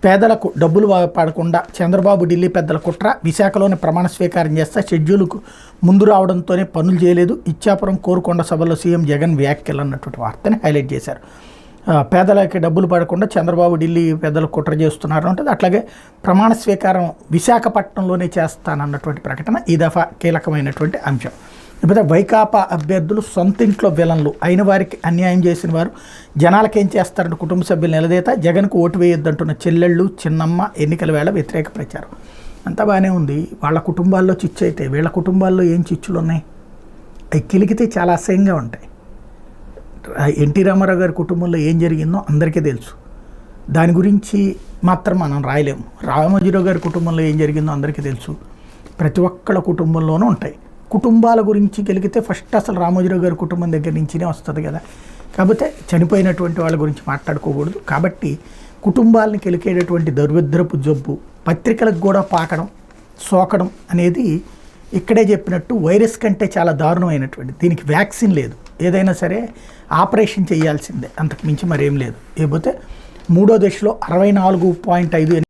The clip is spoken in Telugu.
పేదలకు డబ్బులు పడకుండా చంద్రబాబు ఢిల్లీ పెద్దల కుట్ర, విశాఖలోని ప్రమాణ స్వీకారం చేస్తే షెడ్యూల్కు ముందు రావడంతోనే పనులు చేయలేదు, ఇచ్చాపురం కోరుకొండ సభలో సీఎం జగన్ వ్యాఖ్యలు అన్నటువంటి వార్తని హైలైట్ చేశారు. పేదలకి డబ్బులు పడకుండా చంద్రబాబు ఢిల్లీ పెద్దలు కుట్ర చేస్తున్నారు అంటే, అట్లాగే ప్రమాణ స్వీకారం విశాఖపట్నంలోనే చేస్తానన్నటువంటి ప్రకటన ఈ దఫా కీలకమైనటువంటి అంశం. ఇప్పుడు వైకాపా అభ్యర్థులు సొంత ఇంట్లో విలన్లు అయిన వారికి అన్యాయం చేసిన వారు జనాలకు ఏం చేస్తారంటే కుటుంబ సభ్యులు నిలదీత, జగన్కు ఓటు వేయొద్దంటున్న చెల్లెళ్ళు చిన్నమ్మ ఎన్నికల వేళ వ్యతిరేక ప్రచారం అంతా బాగానే ఉంది. వాళ్ళ కుటుంబాల్లో చిచ్చు అయితే వీళ్ళ కుటుంబాల్లో ఏం చిచ్చులు ఉన్నాయి, అవి కిలికితే చాలా అసహ్యంగా ఉంటాయి. ఎన్టీ రామారావు గారి కుటుంబంలో ఏం జరిగిందో అందరికీ తెలుసు, దాని గురించి మాత్రం మనం రాయలేము. రామోజీరావు గారి కుటుంబంలో ఏం జరిగిందో అందరికీ తెలుసు. ప్రతి ఒక్కళ్ళ కుటుంబంలోనూ ఉంటాయి. కుటుంబాల గురించి గెలిగితే ఫస్ట్ అసలు రామోజీరావు గారి కుటుంబం దగ్గర నుంచినే వస్తుంది కదా. కాకపోతే చనిపోయినటువంటి వాళ్ళ గురించి మాట్లాడుకోకూడదు. కాబట్టి కుటుంబాలను కెలికేటటువంటి దరిద్రపు జబ్బు పత్రికలకు కూడా పాకడం, సోకడం అనేది ఇక్కడే చెప్పినట్టు వైరస్ కంటే చాలా దారుణమైనటువంటి, దీనికి వ్యాక్సిన్ లేదు. ఏదైనా సరే ఆపరేషన్ చేయాల్సిందే, అంతకు మించి మరేం లేదు. లేకపోతే 3వ దశలో 64.5